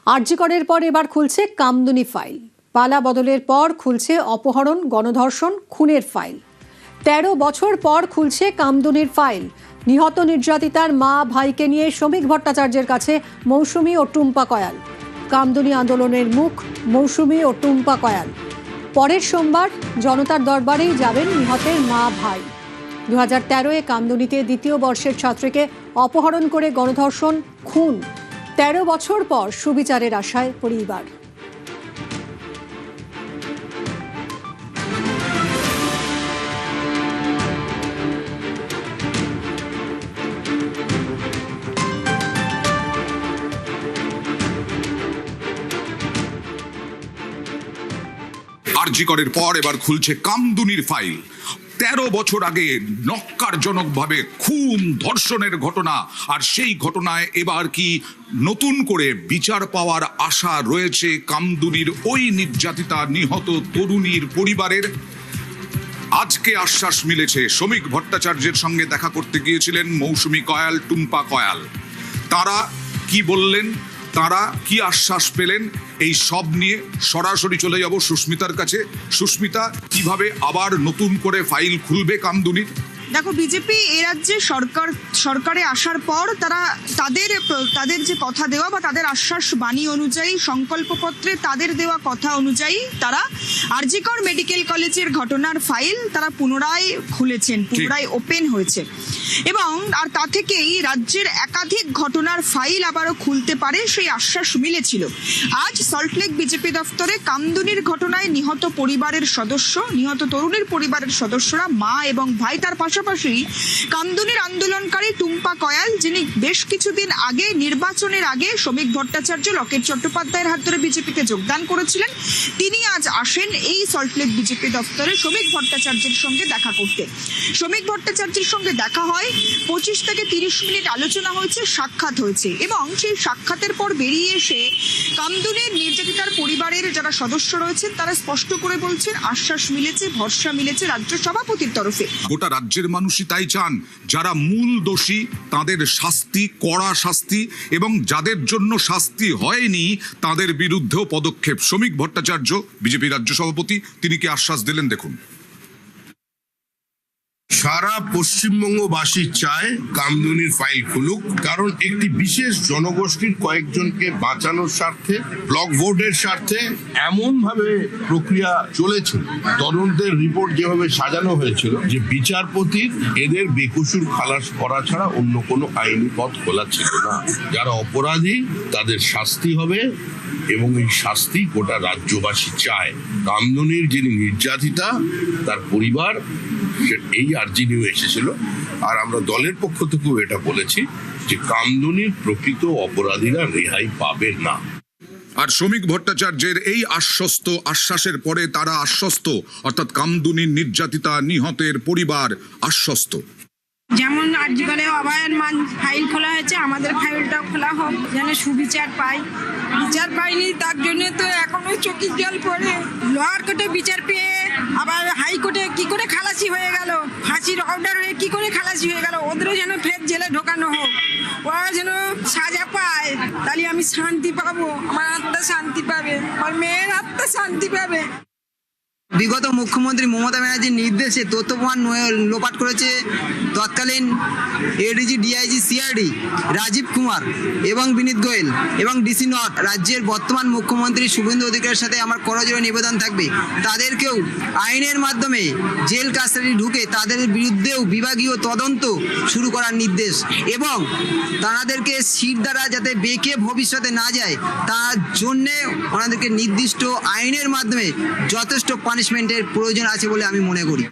আরজি করের পর এবার খুলছে কামদুনি ফাইল। পালা বদলের পর খুলছে অপহরণ, গণধর্ষণ, খুনের ফাইল। ১৩ বছর পর খুলছে কামদুনির ফাইল। নিহত নির্যাতিতার মা ভাইকে নিয়ে শ্রমিক ভট্টাচার্যের কাছে মৌসুমী ও টুম্পা কয়াল। কামদুনি আন্দোলনের মুখ মৌসুমী ও টুম্পা কয়াল। পরের সোমবার জনতার দরবারেই যাবেন নিহতের মা ভাই। ২০১৩-এ কামদুনিতে দ্বিতীয় বর্ষের ছাত্রীকে অপহরণ করে গণধর্ষণ, খুন। ১৩ বছর পর সুবিচারের আশায় পরিবার। আরজি করের পর এবার খুলছে কামদুনির ফাইল। ১৩ বছর আগে নক্কারজনকভাবে খুন, ধর্ষণের ঘটনা, আর সেই ঘটনায় এবার কি নতুন করে বিচার পাওয়ার আশা রয়েছে কামদুনির ওই নির্যাতিতা নিহত তরুণীর পরিবারের। আজকে আশ্বাস মিলেছে। শ্রমিক ভট্টাচার্যের সঙ্গে দেখা করতে গিয়েছিলেন মৌসুমী কয়াল, টুম্পা কয়াল। তারা কি বললেন, তারা কি আশ্বাস পেলেন, এই সব নিয়ে সরাসরি চলে যাব সুস্মিতার কাছে। সুস্মিতা, কিভাবে আবার নতুন করে ফাইল খুলবে কামদুনির? দেখো, বিজেপি এ রাজ্যে সরকারে আসার পর তাদের যে কথা দেওয়া বা তাদের আশ্বাস বাণী অনুযায়ী, সংকল্পপত্রে তাদের দেওয়া কথা অনুযায়ী তারা আরজি কর মেডিকেল কলেজের ঘটনার ফাইল তারা পুনরায় খুলেছেন, পুনরায় ওপেন হয়েছে। এবং আর তা থেকেই রাজ্যের একাধিক ঘটনার ফাইল আবারও খুলতে পারে সেই আশ্বাস মিলেছিল। আজ সল্টলেক বিজেপি দফতরে কামদুনির ঘটনায় নিহত তরুণীর পরিবারের সদস্যরা, মা এবং ভাই, তার পাশাপাশি কামদুনির আন্দোলনকারী টুম্পা কয়াল, যিনি বেশ কিছুদিন আগে নির্বাচনের আগে শ্রমিক ভট্টাচার্য, লকেট চট্টোপাধ্যায়ের হাত ধরে বিজেপিতে যোগদান করেছিলেন, তিনি আজ আসেন এই সল্টলেক বিজেপি দফতরে শ্রমিক ভট্টাচার্যের সঙ্গে দেখা করতে। শ্রমিক ভট্টাচার্যের সঙ্গে দেখা হয়, 25 থেকে 30 মিনিট আলোচনা হয়েছে, সাক্ষাৎ হয়েছে। এবং সেই সাক্ষাতের পর বেরিয়ে এসে কামদুনির নির্যাতিতার পরিবারের যারা সদস্য রয়েছেন তারা স্পষ্ট করে বলছেন, আশ্বাস মিলেছে, ভরসা মিলেছে রাজ্য সভাপতির তরফে। গোটা রাজ্যের মানুষই তাই চান, যারা মূল দোষী তাদের শাস্তি, কড়া শাস্তি, এবং যাদের জন্য শাস্তি হয়নি তাদের বিরুদ্ধেও পদক্ষেপ। শ্রমিক ভট্টাচার্য, বিজেপি রাজ্য সভাপতি, তিনি কি আশ্বাস দিলেন, দেখুন। সারা পশ্চিমবঙ্গবাসী চায় কামদুনির ফাইল খুলুক, কারণ একটি বিশেষ জনগোষ্ঠীর কয়েকজনকে বাঁচানোর স্বার্থে, ব্লক ভোটের স্বার্থে এমন ভাবে প্রক্রিয়া চলেছে, তদন্তের রিপোর্ট যেভাবে সাজানো হয়েছিল, যে বিচারপতির এদের বেকসুর খালাস করা ছাড়া অন্য কোনো আইনি পথ খোলা ছিল না। যারা অপরাধী তাদের শাস্তি হবে, এবং এই শাস্তি গোটা রাজ্যবাসী চায়। কামদুনির যিনি নির্যাতিতা, তার পরিবার এই আর্জি নিয়ে এসেছিল, আর আমরা দলের পক্ষ থেকেও এটা বলেছি যে কামদুনির প্রকৃত অপরাধীরা রেহাই পাবে না। আর শ্রমিক ভট্টাচার্যের এই আশ্বাসের পরে তারা আশ্বস্ত, অর্থাৎ কামদুনির নির্যাতিতা নিহতের পরিবার আশ্বস্ত। যেমন আরজি করে অভয়ার মান ফাইল খোলা হয়েছে, আমাদের ফাইলটাও খোলা হোক, যেন সুবিচার পাই। বিচার পাইনি, তার জন্য তো এখনো চোখের জল পড়ে। লোয়ার কোর্টে বিচার পেয়ে আবার হাইকোর্টে কি করে খালাসি হয়ে গেল, ফাঁসির অর্ডার হয়ে কি করে খালাসি হয়ে গেল, ওদেরও যেন ফের জেলে ঢোকানো হোক, ওরা যেন সাজা পায়, তাহলে আমি শান্তি পাবো, আমার আত্মা শান্তি পাবে, আমার মেয়ের আত্মা শান্তি পাবে। বিগত মুখ্যমন্ত্রী মমতা ব্যানার্জির নির্দেশে তথ্য প্রমাণ লোপাট করেছে তৎকালীন ADG, DIG, CID Rajeev Kumar এবং বিনীত গোয়েল এবং ডিসি নর্থ। রাজ্যের বর্তমান মুখ্যমন্ত্রী শুভেন্দু অধিকারীর সাথে আমার করজোড়ে নিবেদন থাকবে, তাদেরকেও আইনের মাধ্যমে জেল কাস্টাডি ঢুকে তাদের বিরুদ্ধেও বিভাগীয় তদন্ত শুরু করার নির্দেশ, এবং তাদেরকে সিট দ্বারা যাতে বেঁকে ভবিষ্যতে না যায় তার জন্যে ওনাদেরকে নির্দিষ্ট আইনের মাধ্যমে যথেষ্ট পানিশমেন্টের প্রয়োজন আছে বলে আমি মনে করি।